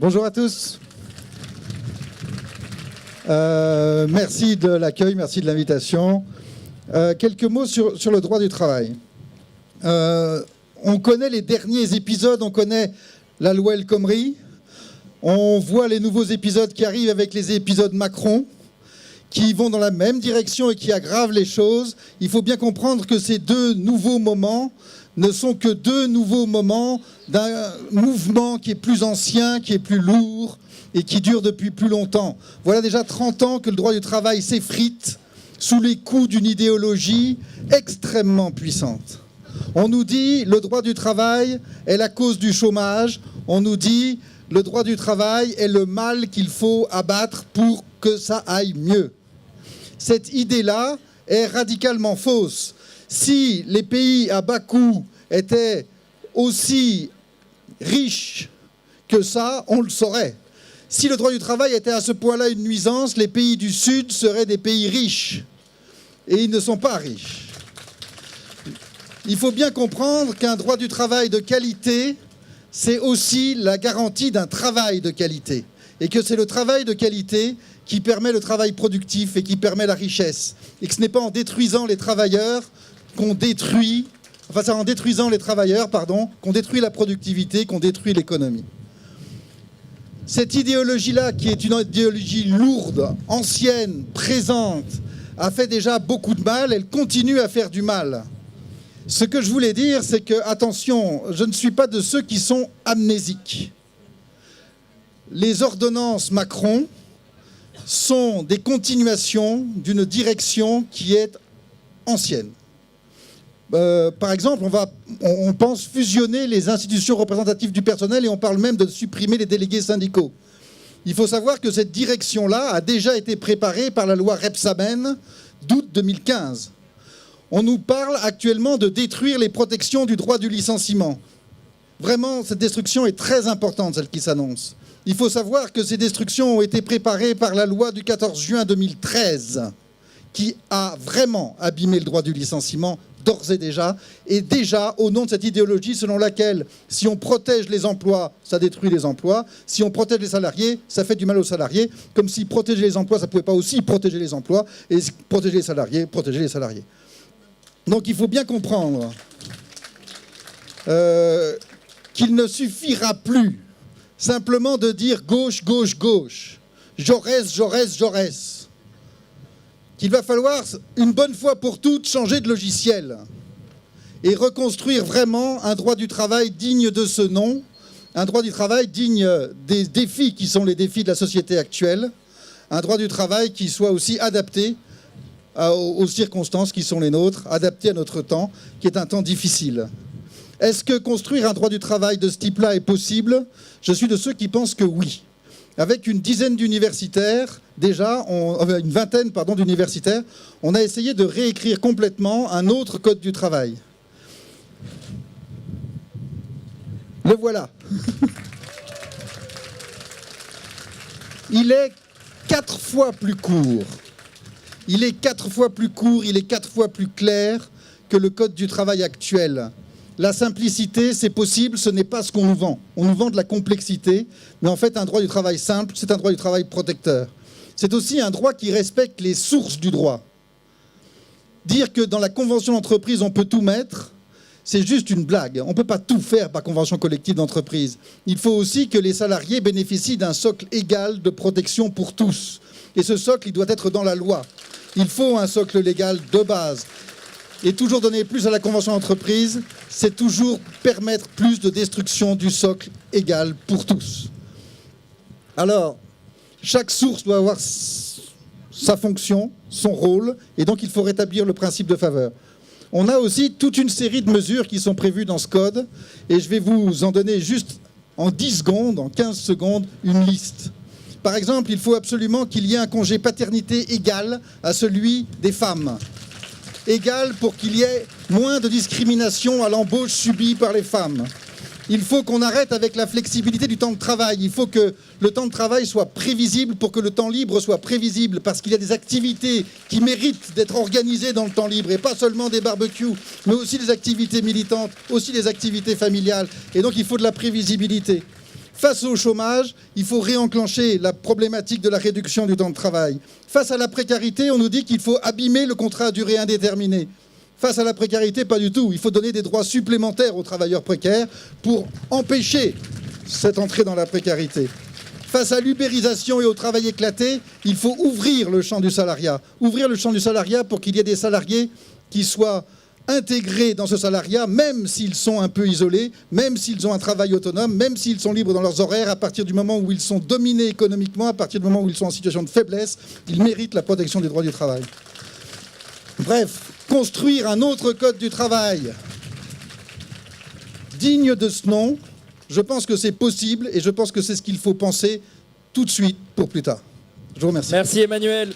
Bonjour à tous. Merci de l'accueil, merci de l'invitation. Quelques mots sur le droit du travail. On connaît les derniers épisodes, on connaît la loi El Khomri. On voit les nouveaux épisodes qui arrivent avec les épisodes Macron, qui vont dans la même direction et qui aggravent les choses. Il faut bien comprendre que ces deux nouveaux moments ne sont que deux nouveaux moments d'un mouvement qui est plus ancien, qui est plus lourd et qui dure depuis plus longtemps. Voilà déjà 30 ans que le droit du travail s'effrite sous les coups d'une idéologie extrêmement puissante. On nous dit le droit du travail est la cause du chômage. On nous dit le droit du travail est le mal qu'il faut abattre pour que ça aille mieux. Cette idée-là est radicalement fausse. Si les pays à bas coût étaient aussi riches que ça, on le saurait. Si le droit du travail était à ce point-là une nuisance, les pays du Sud seraient des pays riches. Et ils ne sont pas riches. Il faut bien comprendre qu'un droit du travail de qualité, c'est aussi la garantie d'un travail de qualité. Et que c'est le travail de qualité qui permet le travail productif et qui permet la richesse. Et que ce n'est pas en détruisant les travailleurs qu'on détruit, enfin c'est en détruisant les travailleurs, qu'on détruit la productivité, qu'on détruit l'économie. Cette idéologie-là, qui est une idéologie lourde, ancienne, présente, a fait déjà beaucoup de mal, elle continue à faire du mal. Ce que je voulais dire, c'est que, attention, je ne suis pas de ceux qui sont amnésiques. Les ordonnances Macron sont des continuations d'une direction qui est ancienne. Par exemple, on pense fusionner les institutions représentatives du personnel et on parle même de supprimer les délégués syndicaux. Il faut savoir que cette direction-là a déjà été préparée par la loi Rebsamen d'août 2015. On nous parle actuellement de détruire les protections du droit du licenciement. Vraiment, cette destruction est très importante, celle qui s'annonce. Il faut savoir que ces destructions ont été préparées par la loi du 14 juin 2013, qui a vraiment abîmé le droit du licenciement d'ores et déjà au nom de cette idéologie selon laquelle si on protège les emplois, ça détruit les emplois, si on protège les salariés, ça fait du mal aux salariés, comme si protéger les emplois, ça ne pouvait pas aussi protéger les emplois, et protéger les salariés. Donc il faut bien comprendre qu'il ne suffira plus simplement de dire gauche, gauche, gauche, Jaurès, Jaurès, Jaurès. Qu'il va falloir, une bonne fois pour toutes, changer de logiciel et reconstruire vraiment un droit du travail digne de ce nom, un droit du travail digne des défis qui sont les défis de la société actuelle, un droit du travail qui soit aussi adapté aux circonstances qui sont les nôtres, adapté à notre temps, qui est un temps difficile. Est-ce que construire un droit du travail de ce type-là est possible? Je suis de ceux qui pensent que oui. Avec une dizaine d'universitaires, déjà, une vingtaine d'universitaires, on a essayé de réécrire complètement un autre code du travail. Le voilà. Il est 4 fois plus court. Il est 4 fois plus court, il est 4 fois plus clair que le code du travail actuel. La simplicité, c'est possible, ce n'est pas ce qu'on nous vend. On nous vend de la complexité, mais en fait, un droit du travail simple, c'est un droit du travail protecteur. C'est aussi un droit qui respecte les sources du droit. Dire que dans la convention d'entreprise, on peut tout mettre, c'est juste une blague. On ne peut pas tout faire par convention collective d'entreprise. Il faut aussi que les salariés bénéficient d'un socle égal de protection pour tous. Et ce socle, il doit être dans la loi. Il faut un socle légal de base. Et toujours donner plus à la convention d'entreprise, c'est toujours permettre plus de destruction du socle égal pour tous. Alors, chaque source doit avoir sa fonction, son rôle, et donc il faut rétablir le principe de faveur. On a aussi toute une série de mesures qui sont prévues dans ce code, et je vais vous en donner juste en 10 secondes, en 15 secondes, une liste. Par exemple, il faut absolument qu'il y ait un congé paternité égal à celui des femmes. Égal pour qu'il y ait moins de discrimination à l'embauche subie par les femmes. Il faut qu'on arrête avec la flexibilité du temps de travail. Il faut que le temps de travail soit prévisible pour que le temps libre soit prévisible, parce qu'il y a des activités qui méritent d'être organisées dans le temps libre, et pas seulement des barbecues, mais aussi des activités militantes, aussi des activités familiales. Et donc il faut de la prévisibilité. Il Face au chômage, il faut réenclencher la problématique de la réduction du temps de travail. Face à la précarité, on nous dit qu'il faut abîmer le contrat à durée indéterminée. Face à la précarité, pas du tout. Il faut donner des droits supplémentaires aux travailleurs précaires pour empêcher cette entrée dans la précarité. Face à l'ubérisation et au travail éclaté, il faut ouvrir le champ du salariat. Ouvrir le champ du salariat pour qu'il y ait des salariés qui soient intégrés dans ce salariat, même s'ils sont un peu isolés, même s'ils ont un travail autonome, même s'ils sont libres dans leurs horaires, à partir du moment où ils sont dominés économiquement, à partir du moment où ils sont en situation de faiblesse, ils méritent la protection des droits du travail. Bref, construire un autre code du travail digne de ce nom, je pense que c'est possible et je pense que c'est ce qu'il faut penser tout de suite pour plus tard. Je vous remercie. Merci Emmanuel.